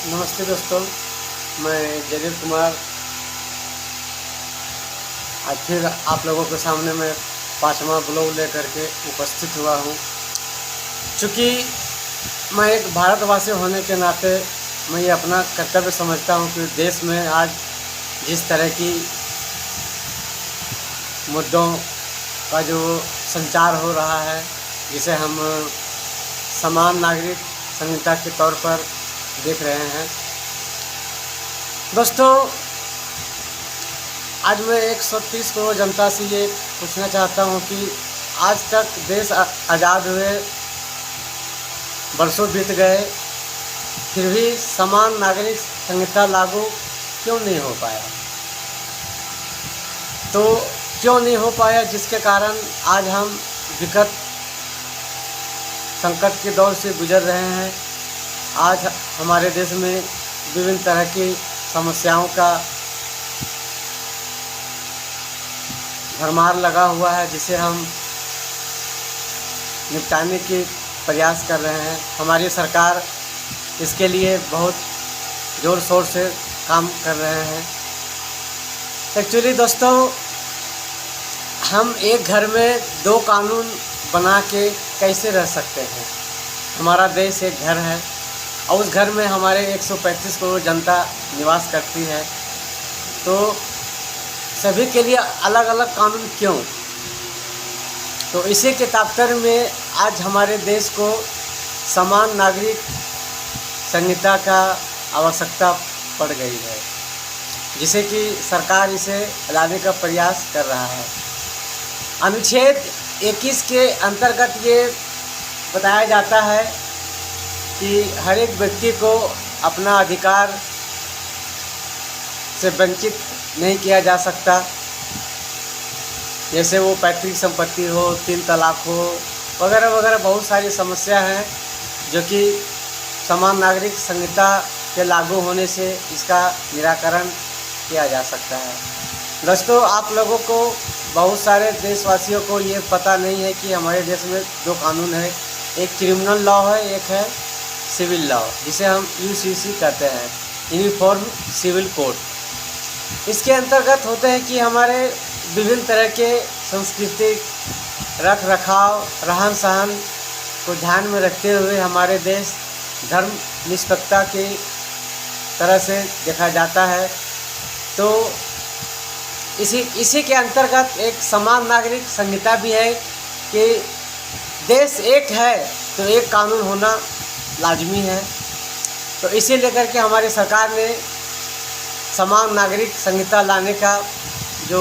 नमस्ते दोस्तों, मैं जलील कुमार आज फिर आप लोगों के सामने मैं 5वां ब्लॉग लेकर के उपस्थित हुआ हूँ। चूँकि मैं एक भारतवासी होने के नाते मैं ये अपना कर्तव्य समझता हूँ कि देश में आज जिस तरह की मुद्दों का जो संचार हो रहा है, जिसे हम समान नागरिक संहिता के तौर पर देख रहे हैं। दोस्तों, आज मैं 130 करोड़ जनता से ये पूछना चाहता हूँ कि आज तक देश आज़ाद हुए बरसों बीत गए, फिर भी समान नागरिक संहिता लागू क्यों नहीं हो पाया। तो क्यों नहीं हो पाया, जिसके कारण आज हम विकट संकट के दौर से गुजर रहे हैं। आज हमारे देश में विभिन्न तरह की समस्याओं का भरमार लगा हुआ है, जिसे हम निपटाने के प्रयास कर रहे हैं। हमारी सरकार इसके लिए बहुत ज़ोर शोर से काम कर रहे हैं। एक्चुअली दोस्तों, हम एक घर में 2 कानून बना के कैसे रह सकते हैं। हमारा देश एक घर है और उस घर में हमारे 135 करोड़ जनता निवास करती है, तो सभी के लिए अलग अलग कानून क्यों। तो इसी के तात्पर्य में आज हमारे देश को समान नागरिक संहिता का आवश्यकता पड़ गई है, जिसे कि सरकार इसे लाने का प्रयास कर रहा है। अनुच्छेद 21 के अंतर्गत ये बताया जाता है कि हर एक व्यक्ति को अपना अधिकार से वंचित नहीं किया जा सकता, जैसे वो पैतृक संपत्ति हो, 3 तलाक हो, वगैरह वगैरह बहुत सारी समस्या हैं जो कि समान नागरिक संहिता के लागू होने से इसका निराकरण किया जा सकता है। दोस्तों, आप लोगों को, बहुत सारे देशवासियों को ये पता नहीं है कि हमारे देश में 2 कानून है। एक क्रिमिनल लॉ है, एक है सिविल लॉ, जिसे हम यूसीसी कहते हैं, यूनिफॉर्म सिविल कोड। इसके अंतर्गत होते हैं कि हमारे विभिन्न तरह के सांस्कृतिक रख रखाव, रहन सहन को ध्यान में रखते हुए हमारे देश धर्म निष्पक्षता की तरह से देखा जाता है। तो इसी के अंतर्गत एक समान नागरिक संहिता भी है कि देश एक है तो एक कानून होना लाजमी है। तो इसे लेकर के हमारी सरकार ने समान नागरिक संहिता लाने का जो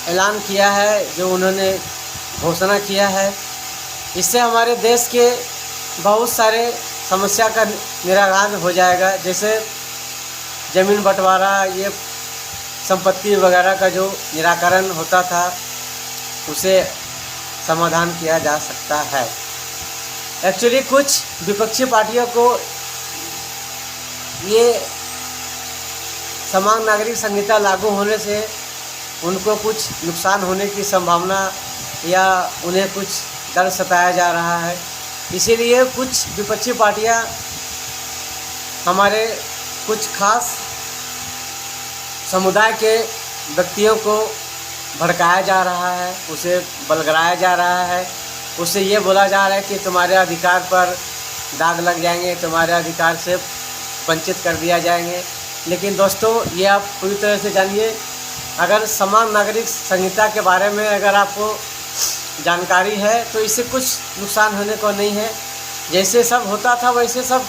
ऐलान किया है, जो उन्होंने घोषणा किया है, इससे हमारे देश के बहुत सारे समस्या का निराकरण हो जाएगा। जैसे ज़मीन बंटवारा, ये संपत्ति वगैरह का जो निराकरण होता था, उसे समाधान किया जा सकता है। एक्चुअली कुछ विपक्षी पार्टियों को ये समान नागरिक संहिता लागू होने से उनको कुछ नुकसान होने की संभावना या उन्हें कुछ डर सताया जा रहा है। इसीलिए कुछ विपक्षी पार्टियां हमारे कुछ खास समुदाय के व्यक्तियों को भड़काया जा रहा है, उसे बलगराया जा रहा है, उससे ये बोला जा रहा है कि तुम्हारे अधिकार पर दाग लग जाएंगे, तुम्हारे अधिकार से वंचित कर दिया जाएंगे। लेकिन दोस्तों, ये आप पूरी तरह से जानिए, अगर समान नागरिक संहिता के बारे में अगर आपको जानकारी है तो इससे कुछ नुकसान होने को नहीं है। जैसे सब होता था वैसे सब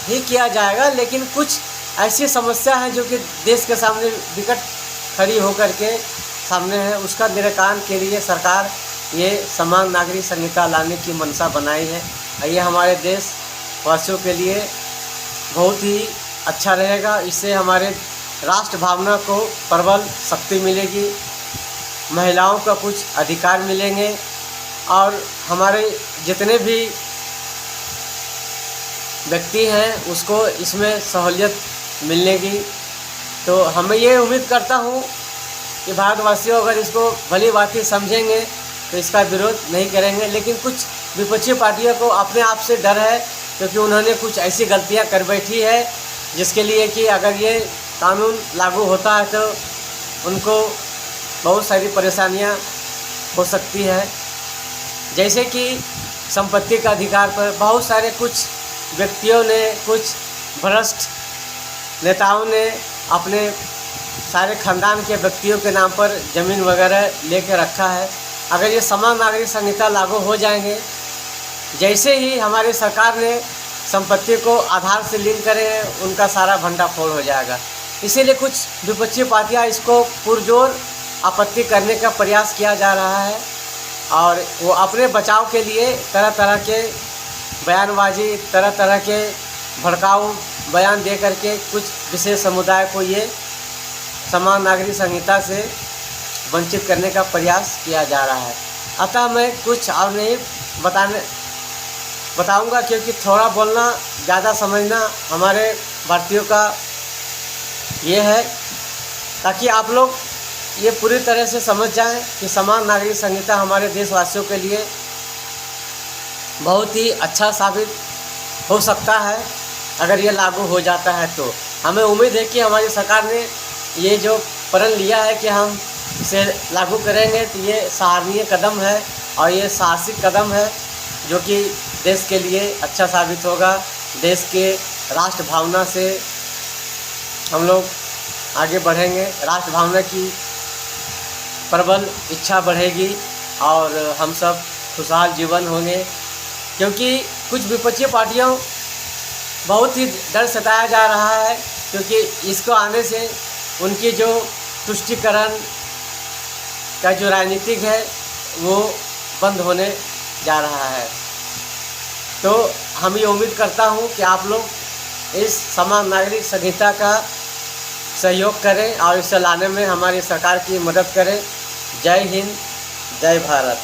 ही किया जाएगा, लेकिन कुछ ऐसी समस्या है जो कि देश के सामने विकट खड़ी होकर के सामने है, उसका निराकरण के लिए सरकार ये समान नागरिक संहिता लाने की मंशा बनाई है। ये हमारे देशवासियों के लिए बहुत ही अच्छा रहेगा। इससे हमारे राष्ट्र भावना को प्रबल शक्ति मिलेगी, महिलाओं का कुछ अधिकार मिलेंगे और हमारे जितने भी व्यक्ति हैं उसको इसमें सहूलियत मिलेगी। तो हमें ये उम्मीद करता हूँ कि भारतवासियों अगर इसको भली भांति समझेंगे तो इसका विरोध नहीं करेंगे। लेकिन कुछ विपक्षी पार्टियों को अपने आप से डर है, क्योंकि उन्होंने कुछ ऐसी गलतियां कर बैठी है जिसके लिए कि अगर ये कानून लागू होता है तो उनको बहुत सारी परेशानियां हो सकती है। जैसे कि संपत्ति का अधिकार पर बहुत सारे कुछ व्यक्तियों ने, कुछ भ्रष्ट नेताओं ने अपने सारे खानदान के व्यक्तियों के नाम पर ज़मीन वगैरह लेके रखा है। अगर ये समान नागरिक संहिता लागू हो जाएंगे, जैसे ही हमारी सरकार ने संपत्ति को आधार से लिंक करे हैं, उनका सारा भंडाफोड़ हो जाएगा। इसीलिए कुछ विपक्षी पार्टियां इसको पुरजोर आपत्ति करने का प्रयास किया जा रहा है और वो अपने बचाव के लिए तरह तरह के बयानबाजी, तरह तरह के भड़काऊ बयान दे करके कुछ विशेष समुदाय को ये समान नागरिक संहिता से वंचित करने का प्रयास किया जा रहा है। अतः मैं कुछ और नहीं बताऊंगा, क्योंकि थोड़ा बोलना ज़्यादा समझना हमारे भारतीयों का ये है, ताकि आप लोग ये पूरी तरह से समझ जाएं कि समान नागरिक संहिता हमारे देशवासियों के लिए बहुत ही अच्छा साबित हो सकता है अगर ये लागू हो जाता है। तो हमें उम्मीद है कि हमारी सरकार ने ये जो प्रण लिया है कि हम इसे लागू करेंगे, तो ये सराहनीय कदम है और ये साहसिक कदम है जो कि देश के लिए अच्छा साबित होगा। देश के राष्ट्र भावना से हम लोग आगे बढ़ेंगे, राष्ट्र भावना की प्रबल इच्छा बढ़ेगी और हम सब खुशहाल जीवन होंगे। क्योंकि कुछ विपक्षी पार्टियों बहुत ही डर सताया जा रहा है, क्योंकि इसको आने से उनकी जो तुष्टीकरण का जो राजनीतिक है वो बंद होने जा रहा है। तो हम ये उम्मीद करता हूँ कि आप लोग इस समान नागरिक संहिता का सहयोग करें और इसे लाने में हमारी सरकार की मदद करें। जय हिंद, जय भारत।